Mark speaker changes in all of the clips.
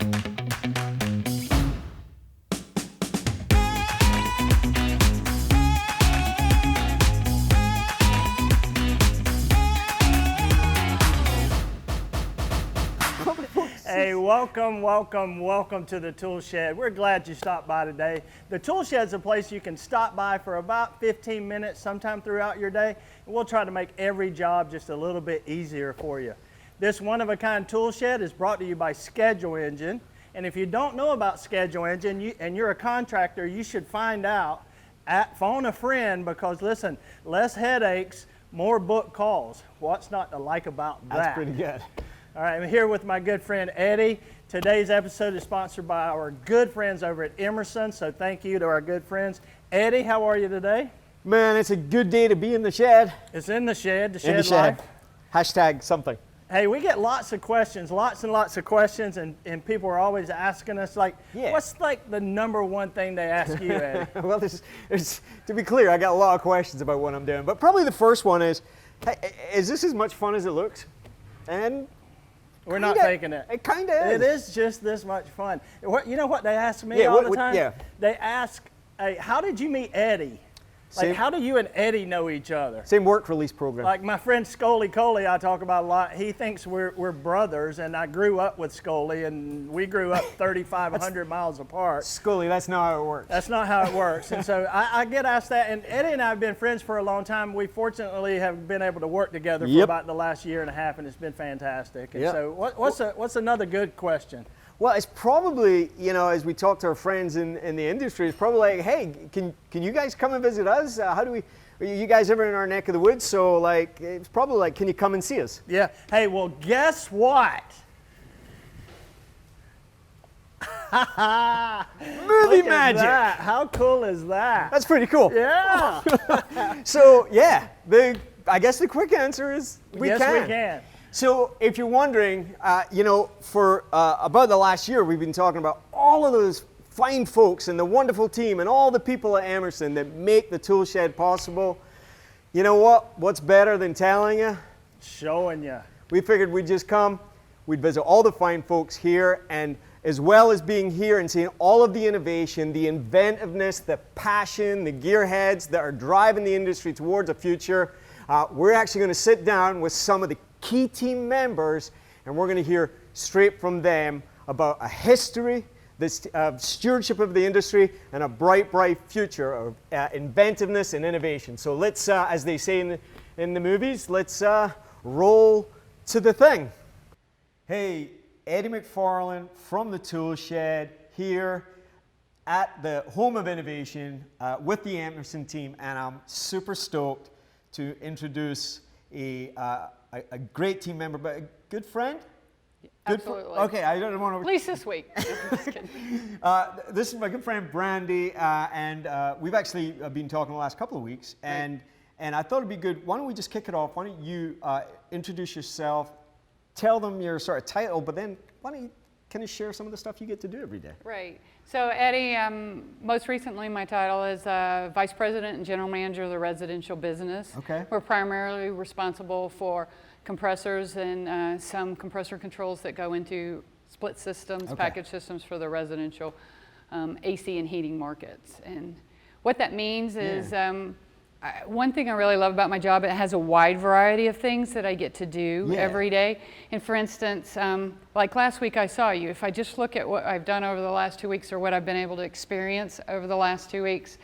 Speaker 1: Hey, welcome to the Toolshed. We're glad you stopped by today. The Toolshed is a place you can stop by for about 15 minutes sometime throughout your day, and we'll try to make every job just a little bit easier for you. This one-of-a-kind Toolshed is brought to you by Schedule Engine, and if you don't know about Schedule Engine and you're a contractor, you should find out. Phone a friend, because listen, less headaches, more book calls. What's not to like about that?
Speaker 2: That's pretty good.
Speaker 1: All right, I'm here with my good friend Eddie. Today's episode is sponsored by our good friends over at Emerson, so thank you to our good friends. Eddie, how are you today?
Speaker 2: Man, it's a good day to be in the shed.
Speaker 1: It's in the shed,
Speaker 2: In the
Speaker 1: life.
Speaker 2: shed. Hashtag something.
Speaker 1: Hey, we get lots of questions, lots and lots of questions, and people are always asking us, like, what's like the number one thing they ask you, Eddie?
Speaker 2: Well, there's, to be clear, I got a lot of questions about what I'm doing, but probably the first one is, hey, is this as much fun as it looks? And
Speaker 1: we're not faking it.
Speaker 2: It kind of is.
Speaker 1: It is just this much fun. You know what they ask me all the time?
Speaker 2: Yeah.
Speaker 1: They ask, hey, how did you meet Eddie? Like, how do you and Eddie know each other?
Speaker 2: Same work release program.
Speaker 1: Like my friend Scully Coley, I talk about a lot. He thinks we're brothers, and I grew up with Scully, and we grew up 3,500 miles apart.
Speaker 2: Scully, that's not how it works.
Speaker 1: That's not how it works. And so I get asked that, and Eddie and I have been friends for a long time. We fortunately have been able to work together for about the last year and a half, and it's been fantastic. And so what's another good question?
Speaker 2: Well, it's probably, you know, as we talk to our friends in the industry, it's probably like, hey, can you guys come and visit us? How do we, are you guys ever in our neck of the woods? So like, it's probably like, can you come and see us?
Speaker 1: Yeah. Hey, well, guess what?
Speaker 2: Movie magic.
Speaker 1: How cool is that?
Speaker 2: That's pretty cool.
Speaker 1: Yeah.
Speaker 2: So yeah, I guess the quick answer is we can.
Speaker 1: Yes, we can.
Speaker 2: So if you're wondering, you know, for about the last year, we've been talking about all of those fine folks and the wonderful team and all the people at Emerson that make the Toolshed possible. You know what? What's better than telling you?
Speaker 1: Showing you.
Speaker 2: We figured we'd just come, we'd visit all the fine folks here, and as well as being here and seeing all of the innovation, the inventiveness, the passion, the gearheads that are driving the industry towards a future, we're actually going to sit down with some of the key team members, and we're going to hear straight from them about a history, the stewardship of the industry, and a bright, bright future of inventiveness and innovation. So let's, as they say in the movies, let's roll to the thing. Hey, Eddie McFarlane from the Toolshed here at the home of innovation with the Emerson team, and I'm super stoked to introduce a great team member, but a good friend?
Speaker 3: Absolutely.
Speaker 2: Okay, I don't want to...
Speaker 3: At least this week. Just kidding.
Speaker 2: This is my good friend Brandy, and we've actually been talking the last couple of weeks, and I thought it'd be good, why don't we just kick it off? Why don't you introduce yourself, tell them your sort of title, but then why don't you kind of share some of the stuff you get to do every day?
Speaker 3: Right. So Eddie, most recently my title is Vice President and General Manager of the residential business.
Speaker 2: Okay.
Speaker 3: We're primarily responsible for compressors and some compressor controls that go into split systems, package systems for the residential AC and heating markets. And what that means is one thing I really love about my job, it has a wide variety of things that I get to do every day. And for instance, like last week I saw you, if I just look at what I've done over the last 2 weeks or what I've been able to experience over the last 2 weeks,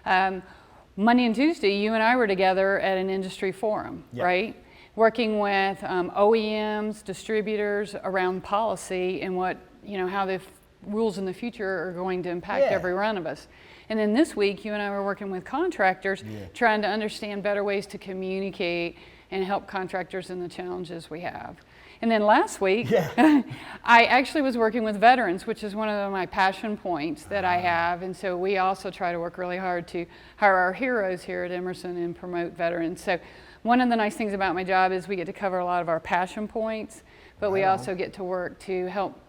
Speaker 3: Monday and Tuesday you and I were together at an industry forum, right? Working with OEMs, distributors around policy and what, you know, how the rules in the future are going to impact every one of us. And then this week, you and I were working with contractors, trying to understand better ways to communicate and help contractors in the challenges we have. And then last week, I actually was working with veterans, which is one of my passion points that I have. And so we also try to work really hard to hire our heroes here at Emerson and promote veterans. So one of the nice things about my job is we get to cover a lot of our passion points, but we also get to work to help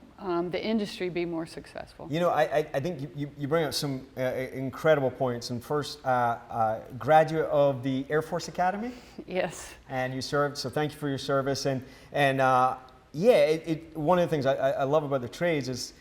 Speaker 3: the industry be more successful.
Speaker 2: You know, I think you bring up some incredible points. And first, graduate of the Air Force Academy.
Speaker 3: Yes.
Speaker 2: And you served, so thank you for your service. And yeah, one of the things I love about the trades is,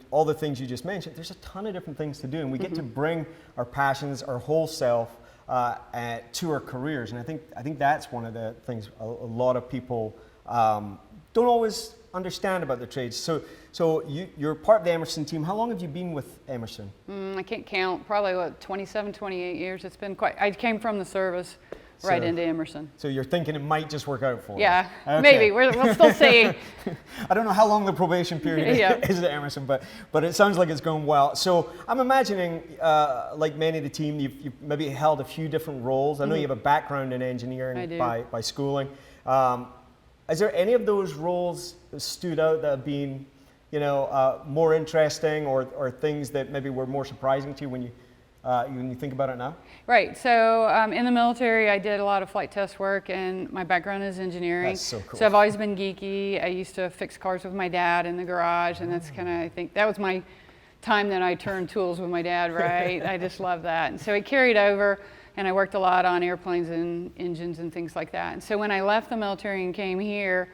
Speaker 2: all the things you just mentioned, there's a ton of different things to do, and we get to bring our passions, our whole self to our careers. And I think that's one of the things a lot of people don't always understand about the trades. So you're part of the Emerson team. How long have you been with Emerson?
Speaker 3: I can't count, probably 27, 28 years. It's been I came from the service right into Emerson.
Speaker 2: So you're thinking it might just work out for you?
Speaker 3: Yeah,
Speaker 2: okay.
Speaker 3: Maybe. We'll still see.
Speaker 2: I don't know how long the probation period is at Emerson, but it sounds like it's going well. So I'm imagining, like many of the team, you've maybe held a few different roles. I know you have a background in engineering by schooling. Is there any of those roles that stood out that have been, more interesting or things that maybe were more surprising to you when you think about it now?
Speaker 3: Right. So in the military, I did a lot of flight test work, and my background is engineering.
Speaker 2: That's so cool.
Speaker 3: So I've always been geeky. I used to fix cars with my dad in the garage, and that's I think that was my time that I turned tools with my dad, right? I just love that. And so it carried over, and I worked a lot on airplanes and engines and things like that. And so when I left the military and came here,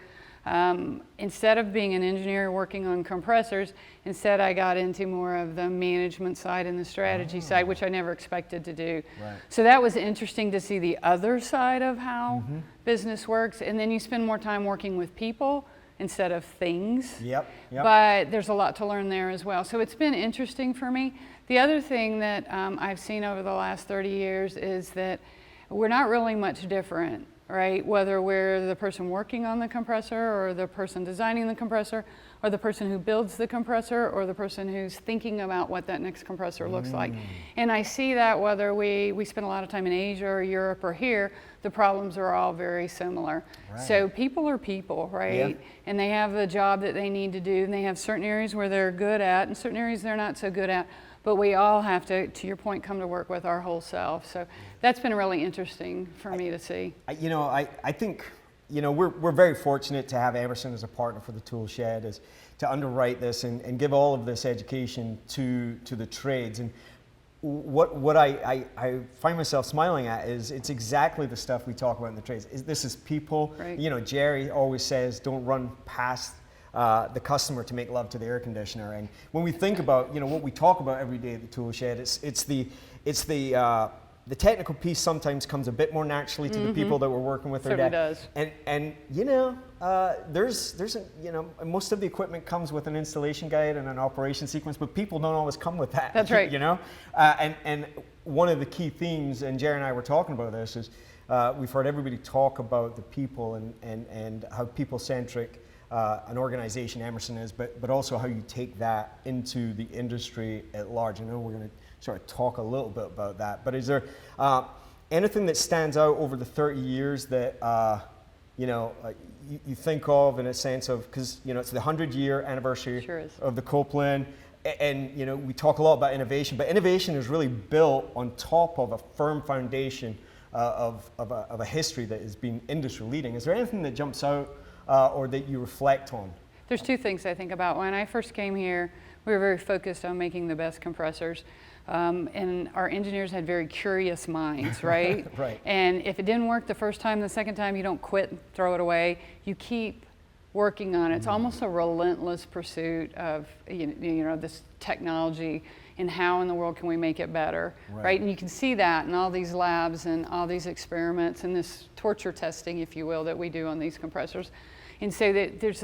Speaker 3: instead of being an engineer working on compressors, instead I got into more of the management side and the strategy side, which I never expected to do. Right. So that was interesting to see the other side of how business works. And then you spend more time working with people instead of things. Yep. But there's a lot to learn there as well. So it's been interesting for me. The other thing that I've seen over the last 30 years is that we're not really much different, right? Whether we're the person working on the compressor or the person designing the compressor or the person who builds the compressor or the person who's thinking about what that next compressor looks like. And I see that whether we spend a lot of time in Asia or Europe or here, the problems are all very similar. Right. So people are people, right? Yeah. And they have a job that they need to do, and they have certain areas where they're good at and certain areas they're not so good at. But we all have to your point, come to work with our whole self. So that's been really interesting for me to see. I
Speaker 2: think, we're very fortunate to have Emerson as a partner for the Toolshed, to underwrite this and give all of this education to the trades. And what I find myself smiling at is it's exactly the stuff we talk about in the trades. This is people. Right. Jerry always says, don't run past the customer to make love to the air conditioner. And when we think about what we talk about every day at the Toolshed, it's the technical piece sometimes comes a bit more naturally to the people that we're working with.
Speaker 3: Certainly does.
Speaker 2: And there's most of the equipment comes with an installation guide and an operation sequence, but people don't always come with that.
Speaker 3: That's right.
Speaker 2: And one of the key themes, and Jerry and I were talking about this, is we've heard everybody talk about the people and how people-centric an organization Emerson is, but also how you take that into the industry at large. I know we're going to sort of talk a little bit about that, but is there anything that stands out over the 30 years that you think of in a sense of, because it's the 100-year anniversary of the Copeland, and we talk a lot about innovation, but innovation is really built on top of a firm foundation of a history that has been industry leading. Is there anything that jumps out or that you reflect on?
Speaker 3: There's two things I think about. When I first came here, we were very focused on making the best compressors. And our engineers had very curious minds, right?
Speaker 2: Right.
Speaker 3: And if it didn't work the first time, the second time, you don't quit and throw it away. You keep working on it. It's almost a relentless pursuit of this technology and how in the world can we make it better, right? And you can see that in all these labs and all these experiments and this torture testing, if you will, that we do on these compressors. And so that there's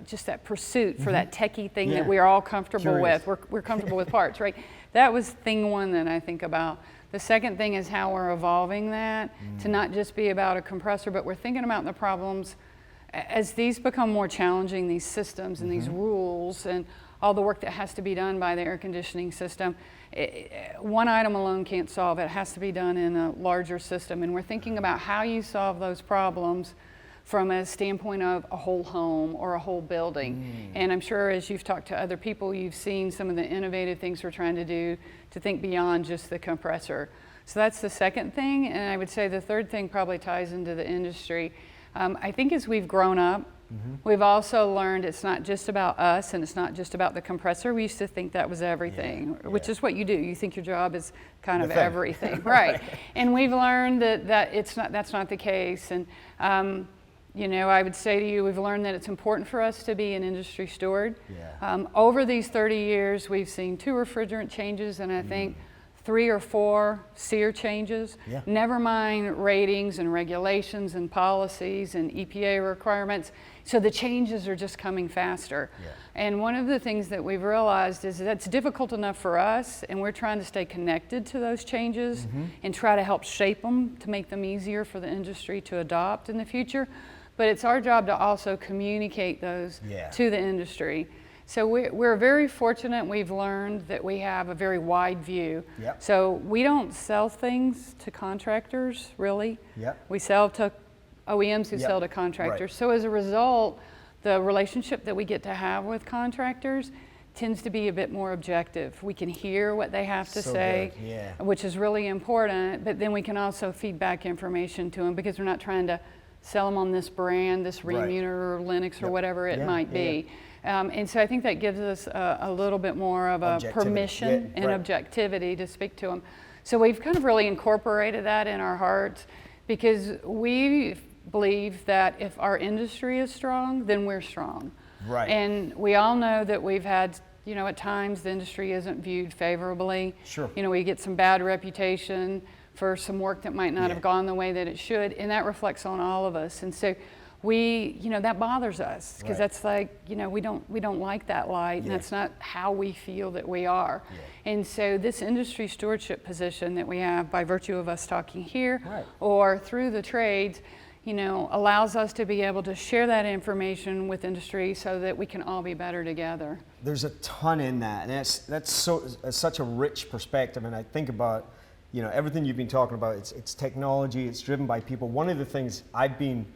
Speaker 3: just that pursuit for that techie thing that we are all comfortable with. We're comfortable with parts, right? That was thing one that I think about. The second thing is how we're evolving that to not just be about a compressor, but we're thinking about the problems as these become more challenging, these systems and these rules and all the work that has to be done by the air conditioning system. One item alone can't solve it. It has to be done in a larger system. And we're thinking about how you solve those problems from a standpoint of a whole home or a whole building. And I'm sure as you've talked to other people, you've seen some of the innovative things we're trying to do to think beyond just the compressor. So that's the second thing. And I would say the third thing probably ties into the industry. I think as we've grown up, we've also learned it's not just about us and it's not just about the compressor. We used to think that was everything, which is what you do. You think your job is kind of everything, right? And we've learned that that's not the case. And You know, I would say to you, we've learned that it's important for us to be an industry steward.
Speaker 2: Yeah.
Speaker 3: Over these 30 years, we've seen 2 refrigerant changes, and I think 3 or 4 SEER changes.
Speaker 2: Yeah.
Speaker 3: Never mind ratings and regulations and policies and EPA requirements. So the changes are just coming faster.
Speaker 2: Yeah.
Speaker 3: And one of the things that we've realized is that's difficult enough for us, and we're trying to stay connected to those changes and try to help shape them to make them easier for the industry to adopt in the future. But it's our job to also communicate those to the industry. So we're very fortunate. We've learned that we have a very wide view.
Speaker 2: Yep.
Speaker 3: So we don't sell things to contractors, really.
Speaker 2: Yep.
Speaker 3: We sell to OEMs who sell to contractors.
Speaker 2: Right.
Speaker 3: So as a result, the relationship that we get to have with contractors tends to be a bit more objective. We can hear what they have to say, which is really important, but then we can also feed back information to them because we're not trying to sell them on this brand, this Remuner or Linux or whatever it might be. And so I think that gives us a little bit more of a permission and objectivity to speak to them. So we've kind of really incorporated that in our hearts because we believe that if our industry is strong, then we're strong.
Speaker 2: Right.
Speaker 3: And we all know that we've had, you know, at times the industry isn't viewed favorably.
Speaker 2: Sure.
Speaker 3: You know, we get some bad reputation for some work that might not have gone the way that it should, and that reflects on all of us. And so we, you know, that bothers us because that's like, you know, we don't like that light, and that's not how we feel that we are. And so this industry stewardship position that we have by virtue of us talking here or through the trades, you know, allows us to be able to share that information with industry so that we can all be better together.
Speaker 2: There's a ton in that, and that's such a rich perspective. And I think about, you know, everything you've been talking about. It's technology. It's driven by people. One of the things I've been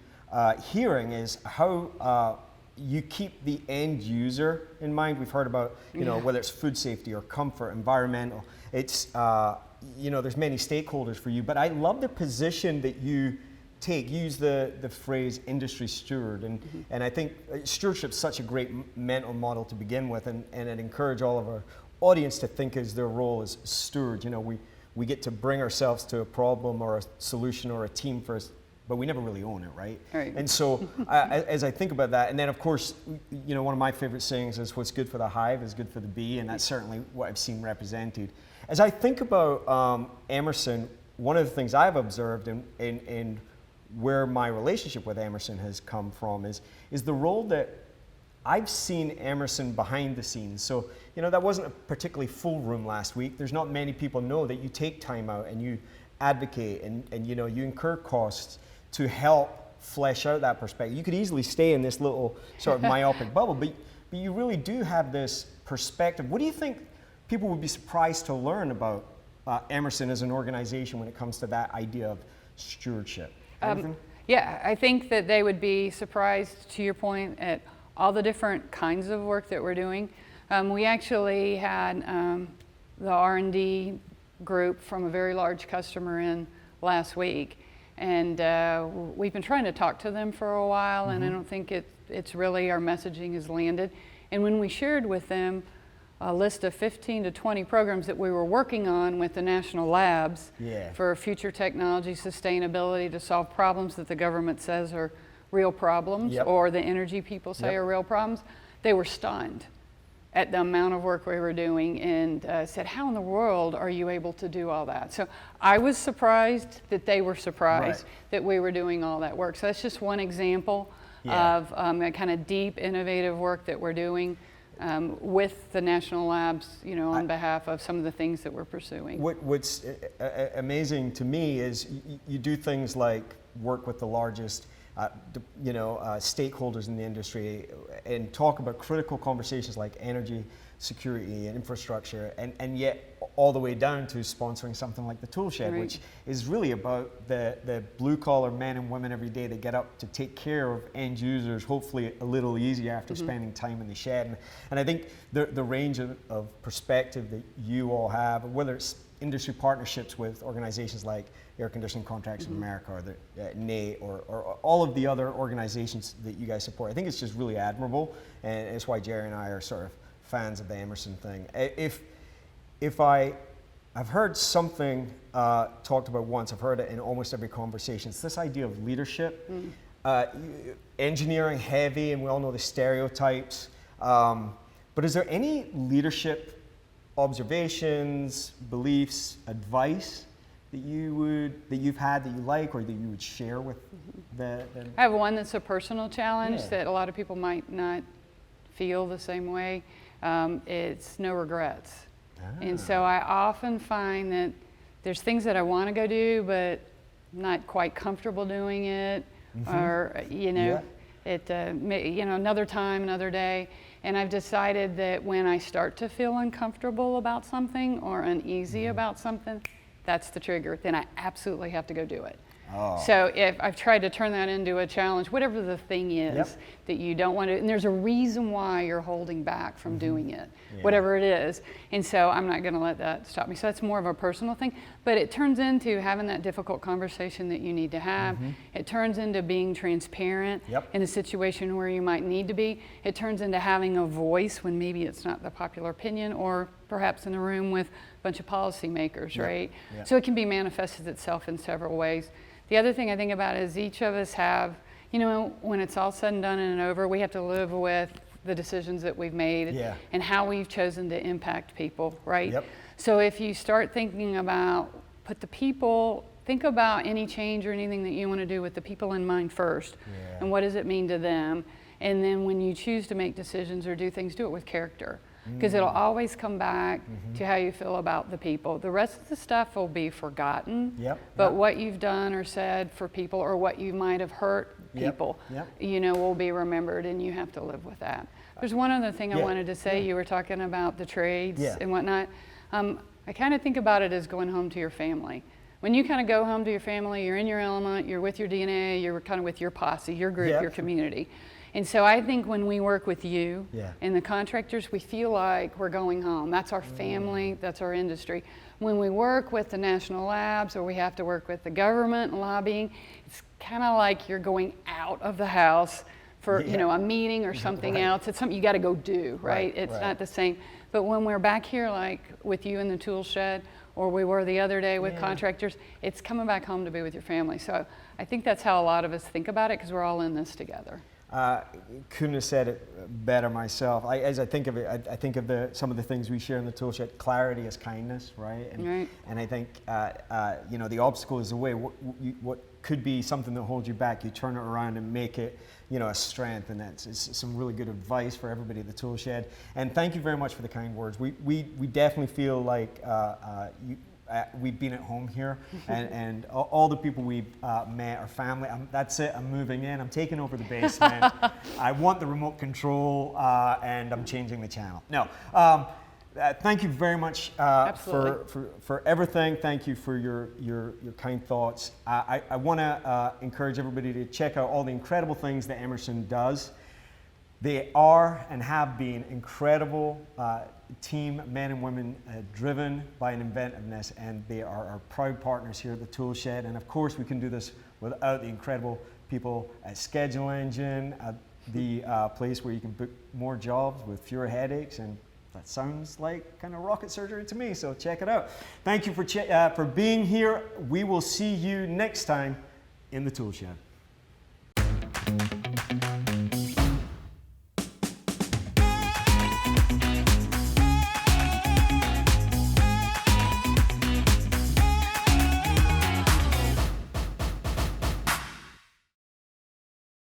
Speaker 2: hearing is how you keep the end user in mind. We've heard about, you know, whether it's food safety or comfort, environmental. It's you know, there's many stakeholders for you. But I love the position that you take. Use the phrase industry steward, and I think stewardship's such a great mental model to begin with, and I'd encourage all of our audience to think as their role as stewards. You know, we get to bring ourselves to a problem or a solution or a team first, but we never really own it, right?
Speaker 3: Right.
Speaker 2: And so as I think about that, and then of course, you know, one of my favorite sayings is what's good for the hive is good for the bee, and that's certainly what I've seen represented. As I think about Emerson, one of the things I've observed and where my relationship with Emerson has come from is the role that I've seen Emerson behind the scenes. So, you know, that wasn't a particularly full room last week. There's not many people know that you take time out and you advocate and you know, you incur costs to help flesh out that perspective. You could easily stay in this little sort of myopic bubble, but you really do have this perspective. What do you think people would be surprised to learn about Emerson as an organization when it comes to that idea of stewardship?
Speaker 3: Yeah, I think that they would be surprised, to your point, at all the different kinds of work that we're doing. We actually had the R&D group from a very large customer in last week, and we've been trying to talk to them for a while, and I don't think it's really, our messaging has landed. And when we shared with them a list of 15 to 20 programs that we were working on with the national labs for future technology sustainability to solve problems that the government says are real problems or the energy people say are real problems, they were stunned at the amount of work we were doing and said, how in the world are you able to do all that? So I was surprised that they were surprised that we were doing all that work. So that's just one example of that kind of deep, innovative work that we're doing with the national labs, you know, on behalf of some of the things that we're pursuing.
Speaker 2: What's amazing to me is you do things like work with the largest stakeholders in the industry and talk about critical conversations like energy security and infrastructure, and yet all the way down to sponsoring something like the Toolshed, which is really about the blue-collar men and women every day that get up to take care of end users, hopefully a little easier after spending time in the shed. And I think the range of perspective that you all have, whether it's industry partnerships with organizations like Air Conditioning Contracts of America or the NAE or all of the other organizations that you guys support, I think it's just really admirable, and it's why Jerry and I are sort of fans of the Emerson thing. If I've heard something talked about once, I've heard it in almost every conversation, it's this idea of leadership. engineering heavy, and we all know the stereotypes. But is there any leadership observations, beliefs, advice that you've had that you like, or that you would share with the
Speaker 3: I have one that's a personal challenge
Speaker 2: Yeah.
Speaker 3: that a lot of people might not feel the same way. It's no regrets. And so I often find that there's things that I want to go do, but I'm not quite comfortable doing it, or another time, another day. And I've decided that when I start to feel uncomfortable about something or uneasy about something, that's the trigger. Then I absolutely have to go do it.
Speaker 2: Oh.
Speaker 3: So if I've tried to turn that into a challenge, whatever the thing is
Speaker 2: Yep.
Speaker 3: that you don't want to, and there's a reason why you're holding back from doing it,
Speaker 2: Yeah.
Speaker 3: whatever it is. And so I'm not going to let that stop me. So that's more of a personal thing, but it turns into having that difficult conversation that you need to have. It turns into being transparent
Speaker 2: Yep.
Speaker 3: in a situation where you might need to be. It turns into having a voice when maybe it's not the popular opinion, or perhaps in a room with a bunch of policymakers,
Speaker 2: Yep.
Speaker 3: right?
Speaker 2: Yep.
Speaker 3: So it can be manifested itself in several ways. The other thing I think about is each of us have, when it's all said and done and over, we have to live with the decisions that we've made
Speaker 2: Yeah.
Speaker 3: and how we've chosen to impact people, right?
Speaker 2: Yep.
Speaker 3: So if you start thinking about, think about any change or anything that you want to do with the people in mind first.
Speaker 2: Yeah.
Speaker 3: And what does it mean to them? And then when you choose to make decisions or do things, do it with character. Because it'll always come back to how you feel about the people. The rest of the stuff will be forgotten.
Speaker 2: Yep.
Speaker 3: But
Speaker 2: Yep.
Speaker 3: what you've done or said for people, or what you might have hurt
Speaker 2: Yep.
Speaker 3: people,
Speaker 2: Yep.
Speaker 3: will be remembered, and you have to live with that. There's one other thing I
Speaker 2: Yeah.
Speaker 3: wanted to say. You were talking about the trades
Speaker 2: Yeah.
Speaker 3: and whatnot. I kind of think about it as going home to your family. When you kind of go home to your family, you're in your element, you're with your DNA, you're kind of with your posse, your group,
Speaker 2: Yep.
Speaker 3: your community. And so I think when we work with you
Speaker 2: Yeah.
Speaker 3: and the contractors, we feel like we're going home. That's our family, that's our industry. When we work with the national labs, or we have to work with the government and lobbying, it's kind of like you're going out of the house for
Speaker 2: Yeah.
Speaker 3: a meeting or something
Speaker 2: Right.
Speaker 3: else. It's something you got to go do, right?
Speaker 2: Right,
Speaker 3: It's
Speaker 2: right.
Speaker 3: not the same. But when we're back here, like with you in the tool shed, or we were the other day with
Speaker 2: Yeah.
Speaker 3: contractors, it's coming back home to be with your family. So I think that's how a lot of us think about it, because we're all in this together.
Speaker 2: Couldn't have said it better myself. As I think of it, I think of some of the things we share in the toolshed. Clarity is kindness, right?
Speaker 3: Right.
Speaker 2: And I think the obstacle is the way. What could be something that holds you back, you turn it around and make it, a strength. And it's some really good advice for everybody at the toolshed. And thank you very much for the kind words. We definitely feel like we've been at home here, and all the people we've met are family. That's it, I'm moving in, I'm taking over the basement. I want the remote control, and I'm changing the channel. No, thank you very much for everything. Thank you for your kind thoughts. I want to encourage everybody to check out all the incredible things that Emerson does. They are and have been incredible team, men and women, driven by an inventiveness, and they are our proud partners here at the Toolshed. And of course, we can do this without the incredible people at Schedule Engine, the place where you can book more jobs with fewer headaches. And that sounds like kind of rocket surgery to me, so check it out. Thank you for being here. We will see you next time in the Toolshed.